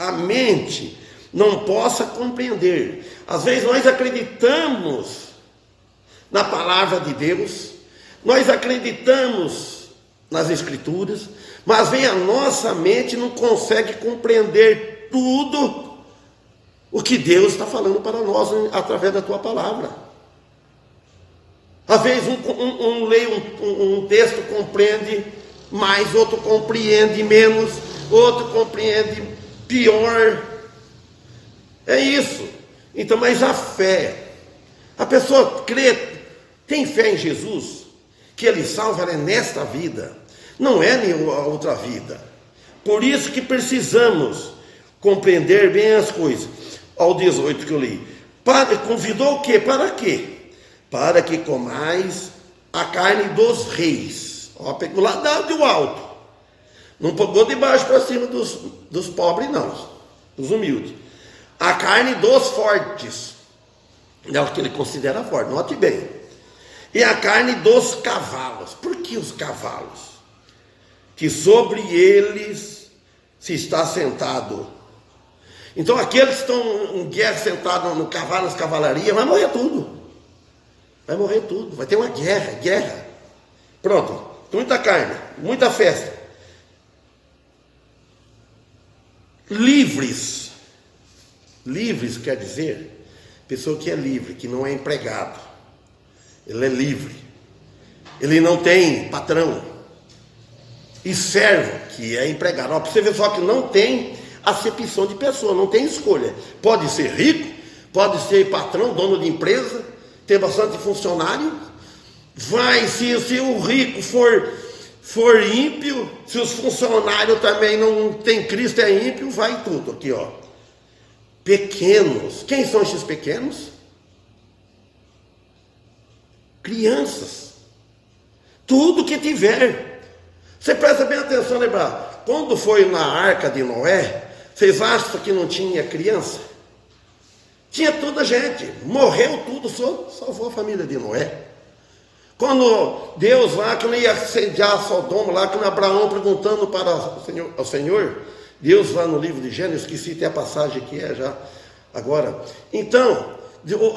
a mente não possa compreender. Às vezes nós acreditamos na palavra de Deus, nós acreditamos nas Escrituras, mas vem a nossa mente e não consegue compreender tudo o que Deus está falando para nós através da tua palavra. Às vezes um lê um texto, compreende mais, outro compreende menos, outro compreende pior. É isso. Então, mas a fé, a pessoa crê, tem fé em Jesus, que Ele salva ela é nesta vida, não é nenhuma outra vida. Por isso que precisamos compreender bem as coisas. Ao 18 que eu li, convidou o quê? Para quê? Para que comais a carne dos reis. Ó, pegou lá do alto, não pegou de baixo para cima dos pobres, não, dos humildes. A carne dos fortes, é o que ele considera forte, note bem. E a carne dos cavalos. Por que os cavalos? Que sobre eles se está sentado. Então aqueles que estão em guerra sentados no cavalo, nas cavalarias, vai morrer tudo. Vai morrer tudo, vai ter uma guerra. Pronto, muita carne, muita festa. Livres quer dizer, pessoa que é livre, que não é empregado. Ele é livre. Ele não tem patrão. E servo, que é empregado. Ó, para você ver só que não tem acepção de pessoa, não tem escolha. Pode ser rico, pode ser patrão, dono de empresa, ter bastante funcionário. Se o rico for ímpio, se os funcionários também não tem Cristo, é ímpio, vai tudo aqui, ó. Pequenos. Quem são esses pequenos? Crianças. Tudo que tiver. Você presta bem atenção, lembrar. Quando foi na arca de Noé, vocês acham que não tinha criança? Tinha toda a gente. Morreu tudo, só salvou a família de Noé. Quando Deus lá, que não ia assediar Sodoma, lá que Abraão perguntando para o Senhor, Deus lá no livro de Gênesis, esqueci até a passagem que é já agora. Então,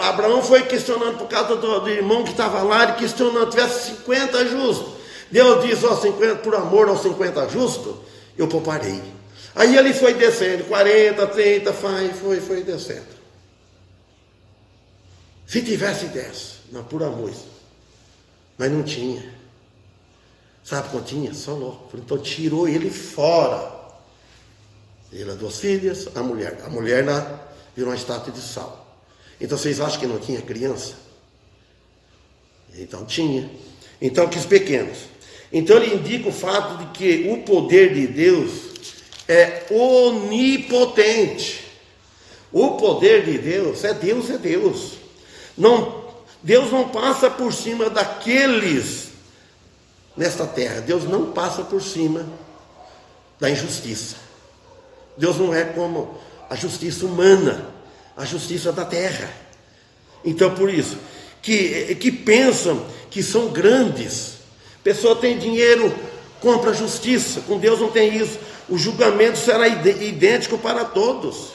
Abraão foi questionando por causa do irmão que estava lá, ele questionando, tivesse 50 justos. Deus diz, 50, por amor aos 50 justos, eu pouparei. Aí ele foi descendo, 40, 30, foi descendo. Se tivesse 10, não, por amor. Mas não tinha. Sabe quanto tinha? Só Ló. Então tirou ele fora. Ele, as 2 filhas, a mulher. A mulher virou uma estátua de sal. Então vocês acham que não tinha criança? Então tinha. Então que os pequenos. Então ele indica o fato de que o poder de Deus é onipotente. O poder de Deus é Deus, é Deus. Deus não passa por cima daqueles nesta terra. Deus não passa por cima da injustiça. Deus não é como a justiça humana, a justiça da terra. Então, por isso, que pensam que são grandes. Pessoa tem dinheiro, compra justiça. Com Deus não tem isso. O julgamento será idêntico para todos.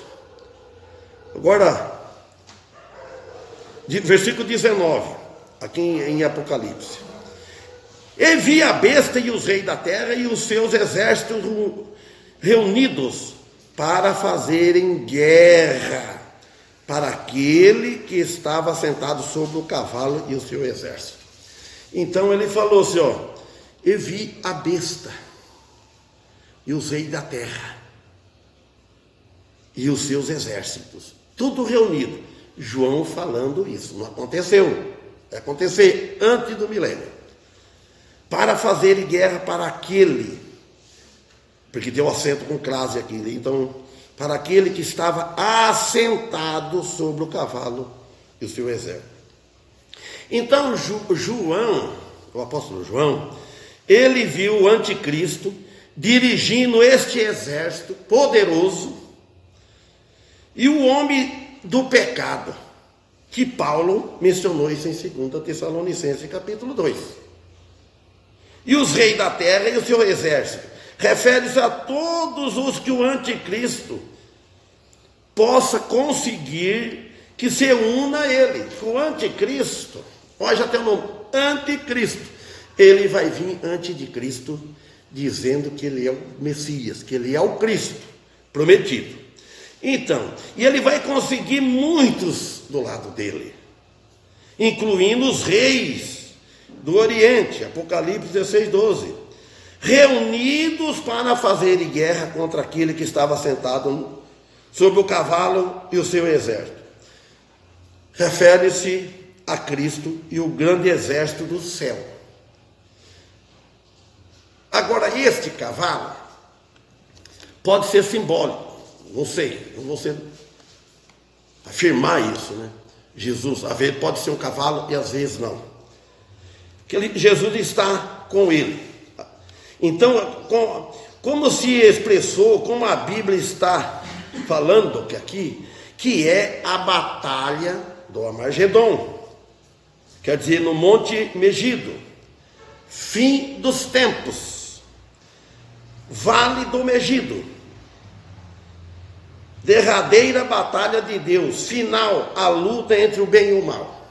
Agora, versículo 19, aqui em Apocalipse. E vi a besta e os reis da terra e os seus exércitos reunidos para fazerem guerra para aquele que estava sentado sobre o cavalo e o seu exército. Então ele falou assim, e vi a besta e os reis da terra e os seus exércitos, tudo reunido. João falando isso, não aconteceu, vai acontecer antes do milênio, para fazer guerra para aquele, porque deu acento com crase aqui, então, para aquele que estava assentado sobre o cavalo e o seu exército. Então João, o apóstolo João, ele viu o anticristo dirigindo este exército poderoso e o homem do pecado, que Paulo mencionou isso em 2 Tessalonicenses capítulo 2. E os reis da terra e o seu exército, refere-se a todos os que o anticristo possa conseguir que se una a ele. O anticristo, olha, já tem o nome, anticristo, ele vai vir antes de Cristo, dizendo que ele é o Messias, que ele é o Cristo prometido. Então, e ele vai conseguir muitos do lado dele, incluindo os reis do Oriente, Apocalipse 16:12, reunidos para fazerem guerra contra aquele que estava sentado sobre o cavalo e o seu exército. Refere-se a Cristo e o grande exército do céu. Agora, este cavalo pode ser simbólico, não sei, não vou afirmar isso, né? Jesus, às vezes pode ser um cavalo e às vezes não. Jesus está com ele. Então, como se expressou, como a Bíblia está falando aqui, que é a batalha do Armagedon, quer dizer, no Monte Megido, fim dos tempos, Vale do Megido, derradeira batalha de Deus, final, a luta entre o bem e o mal.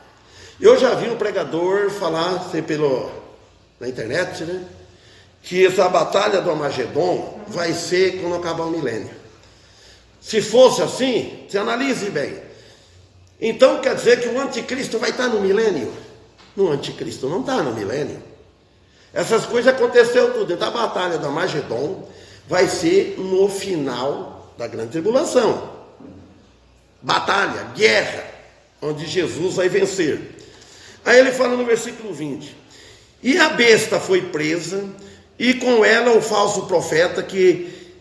Eu já vi um pregador falar, sei na internet, né, que essa batalha do Armagedon vai ser quando acabar o milênio. Se fosse assim, se analise bem. Então quer dizer que o anticristo vai estar no milênio? No anticristo não está no milênio. Essas coisas aconteceram tudo. Então a batalha do Armagedon vai ser no final da grande tribulação. Batalha, guerra, onde Jesus vai vencer. Aí ele fala no versículo 20: e a besta foi presa, e com ela o falso profeta que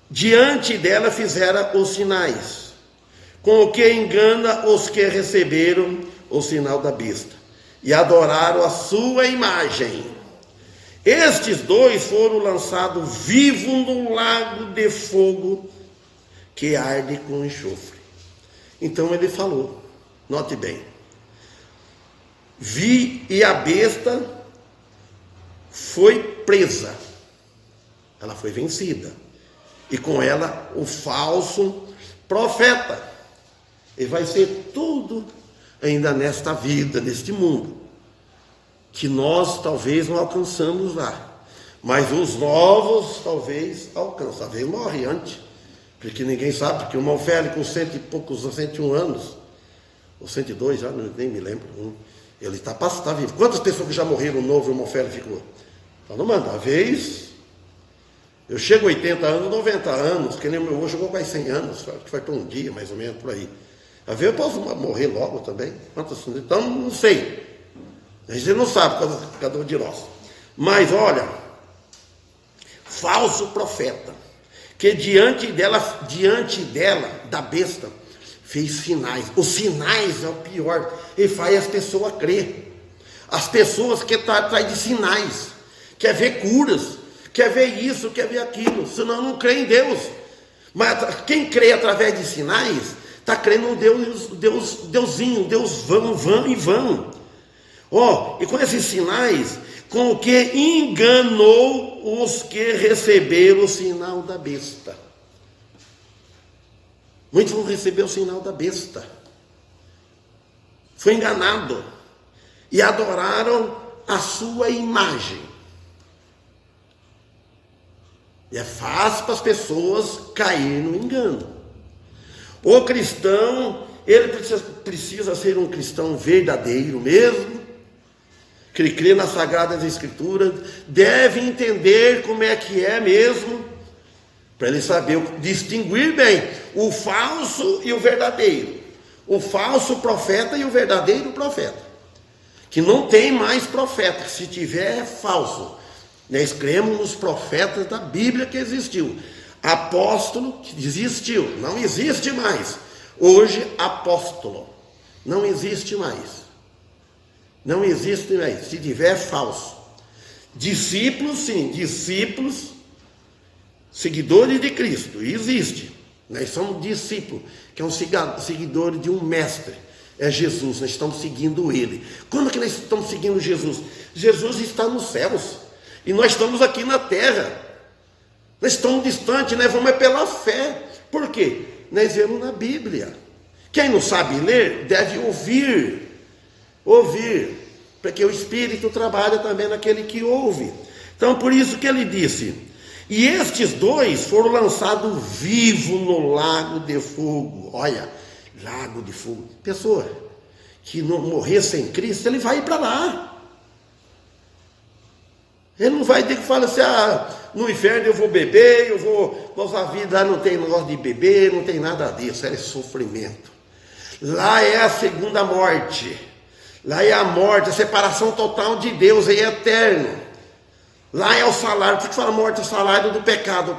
diante dela fizera os sinais, com o que engana os que receberam o sinal da besta e adoraram a sua imagem. Estes dois foram lançados vivos no lago de fogo que arde com enxofre. Então ele falou, note bem, e a besta foi presa, ela foi vencida, e com ela o falso profeta. E vai ser tudo ainda nesta vida, neste mundo, que nós talvez não alcançamos lá, mas os novos talvez alcançam. Talvez morre antes, porque ninguém sabe, porque o irmão Félix com 101 anos, ou 102 já, nem me lembro, ele está vivo. Quantas pessoas que já morreram novo, o irmão Félix ficou? Então, uma vez, eu chego a 80 anos, 90 anos, que nem o meu avô chegou quase 100 anos, que foi para um dia, mais ou menos, por aí. Às vezes eu posso morrer logo também. Então, não sei. A gente não sabe, cada um de nós. Mas, olha, falso profeta, que diante dela, da besta, fez sinais. Os sinais é o pior. Ele faz as pessoas crer. As pessoas que estão atrás de sinais, quer ver curas, quer ver isso, quer ver aquilo, senão não crê em Deus. Mas quem crê através de sinais, está crendo um Deusinho, Deus vão e vão. E com esses sinais, com o que enganou os que receberam o sinal da besta. Muitos vão receber o sinal da besta. Foi enganado. E adoraram a sua imagem. E é fácil para as pessoas cair no engano. O cristão, ele precisa ser um cristão verdadeiro mesmo, que crê nas Sagradas Escrituras, deve entender como é que é mesmo, para ele saber distinguir bem o falso e o verdadeiro, o falso profeta e o verdadeiro profeta, que não tem mais profeta, se tiver é falso. Nós cremos nos profetas da Bíblia que existiu. Apóstolo que existiu, não existe mais. Hoje, apóstolo não existe mais. Não existe mais. Se tiver, é falso. Discípulos, sim, discípulos, seguidores de Cristo, existe. Nós somos discípulos, que é um seguidor de um mestre. É Jesus, nós estamos seguindo ele. Como que nós estamos seguindo Jesus? Jesus está nos céus e nós estamos aqui na terra. Nós estamos distantes, nós vamos pela fé. Por quê? nós vemos na Bíblia. Quem não sabe ler, deve ouvir, porque o Espírito trabalha também naquele que ouve. Então, por isso que ele disse, e estes dois foram lançados vivos no lago de fogo. Olha, lago de fogo. Pessoa que não morrer sem Cristo, ele vai ir para lá. Ele não vai ter que falar assim, no inferno eu vou beber, eu vou, nossa vida não tem negócio de beber, não tem nada disso, é sofrimento. Lá é a segunda morte, lá é a morte, a separação total de Deus, é eterno. Lá é o salário, por que fala morte? O salário do pecado,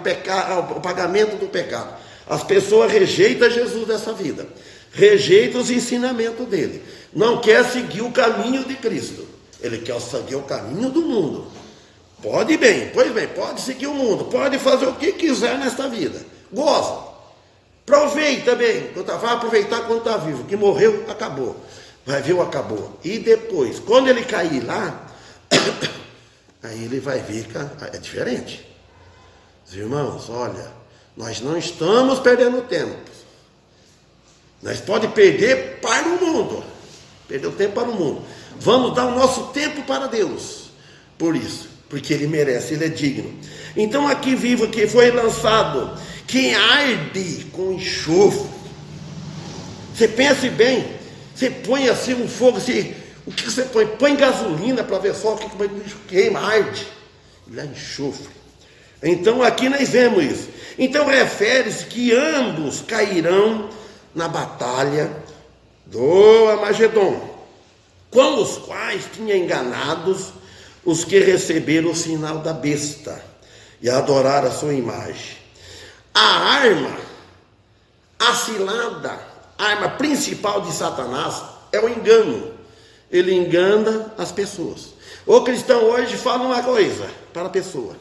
o pagamento do pecado. As pessoas rejeitam Jesus dessa vida, rejeitam os ensinamentos dele, não quer seguir o caminho de Cristo, ele quer seguir o caminho do mundo. Pode bem, pois bem, pode seguir o mundo, pode fazer o que quiser nesta vida, goza, aproveita bem, vai aproveitar quando está vivo, que morreu, acabou, vai ver o acabou, e depois, quando ele cair lá, aí ele vai ver que é diferente. Os irmãos, olha, nós não estamos perdendo tempo, nós podemos perder para o mundo, perder o tempo para o mundo, vamos dar o nosso tempo para Deus, por isso, porque ele merece, ele é digno. Então aqui vivo, que foi lançado, que arde com enxofre. Você pense bem, você põe assim um fogo, assim, o que você põe? Põe gasolina para ver só o que queima, arde. Ele é enxofre. Então aqui nós vemos isso. Então refere-se que ambos cairão na batalha do Armagedon, com os quais tinha enganados os que receberam o sinal da besta e adoraram a sua imagem. A arma, a cilada, a arma principal de Satanás é o engano. Ele engana as pessoas. O cristão hoje fala uma coisa para a pessoa,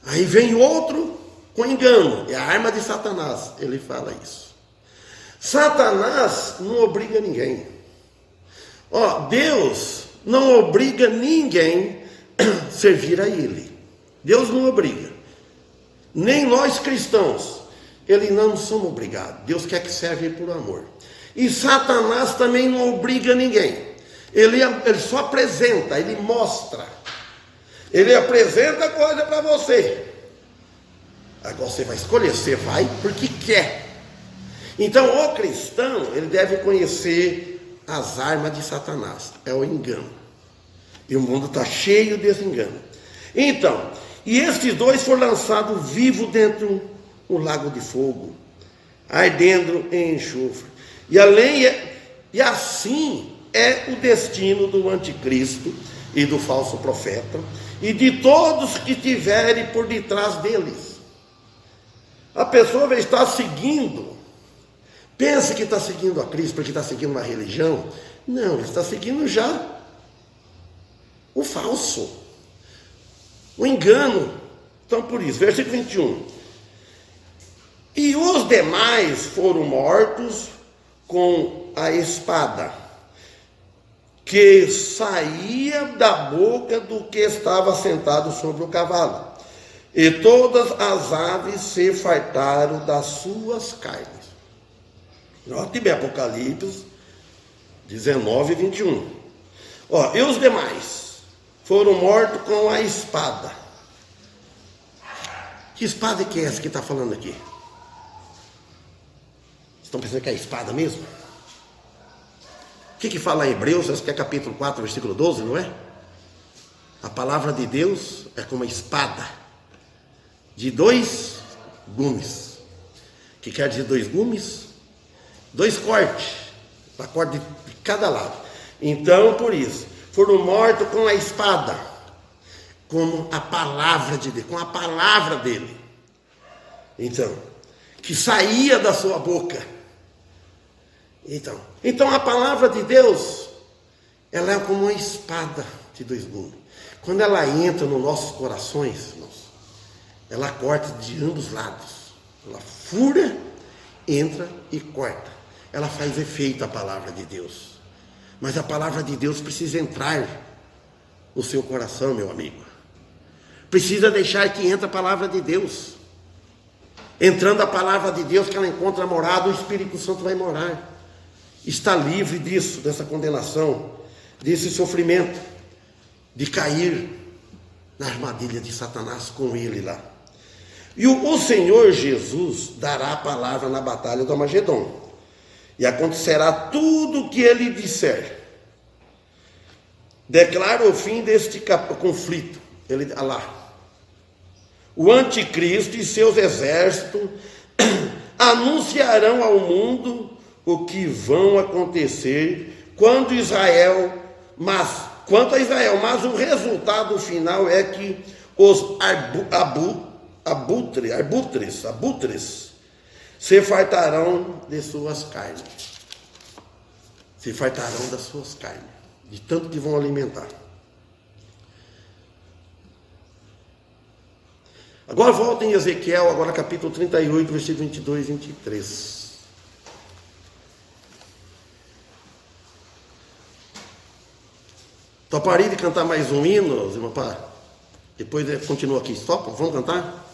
aí vem outro com engano, é a arma de Satanás, ele fala isso. Satanás não obriga ninguém. Deus não obriga ninguém a servir a ele. Deus não obriga. Nem nós cristãos. Ele não somos obrigados. Deus quer que serve por amor. E Satanás também não obriga ninguém. Ele só apresenta, ele mostra. Ele apresenta coisa para você. Agora você vai escolher, você vai porque quer. Então o cristão, ele deve conhecer as armas de Satanás, é o engano. E o mundo está cheio desse engano. Então, e estes dois foram lançados vivos dentro do lago de fogo, ardendo em enxofre. E assim é o destino do anticristo e do falso profeta e de todos que estiverem por detrás deles. A pessoa vai estar seguindo. Pensa que está seguindo a Cristo porque está seguindo uma religião. Não, ele está seguindo já o falso, o engano. Então por isso, versículo 21. E os demais foram mortos com a espada que saía da boca do que estava sentado sobre o cavalo, e todas as aves se fartaram das suas carnes. Note bem, Apocalipse 19, 21. E os demais foram mortos com a espada. Que espada que é essa que está falando aqui? Estão pensando que é a espada mesmo? O que fala em Hebreus? Acho que é capítulo 4, versículo 12, não é? A palavra de Deus é como uma espada de 2 gumes. O que quer dizer 2 gumes? 2 cortes, para corte de cada lado. Então, por isso, foram mortos com a espada, como a palavra de Deus, com a palavra dele. Então, que saía da sua boca. Então a palavra de Deus, ela é como uma espada de 2 gumes. Quando ela entra nos nossos corações, irmãos, ela corta de ambos lados. Ela fura, entra e corta. Ela faz efeito a palavra de Deus. Mas a palavra de Deus precisa entrar no seu coração, meu amigo. Precisa deixar que entre a palavra de Deus. entrando a palavra de Deus, que ela encontra morada, o Espírito Santo vai morar. Está livre disso, dessa condenação, desse sofrimento, de cair na armadilha de Satanás com ele lá. E o Senhor Jesus dará a palavra na batalha do Armagedon. E acontecerá tudo o que ele disser. Declara o fim deste conflito. Ele lá. O anticristo e seus exércitos anunciarão ao mundo o que vão acontecer quanto a Israel, mas o resultado final é que os abutres se fartarão de suas carnes. Se fartarão das suas carnes, de tanto que vão alimentar. Agora volta em Ezequiel, agora capítulo 38, versículo 22 e 23. Toparia de cantar mais um hino, irmão? Depois continua aqui. Topa? Vamos cantar?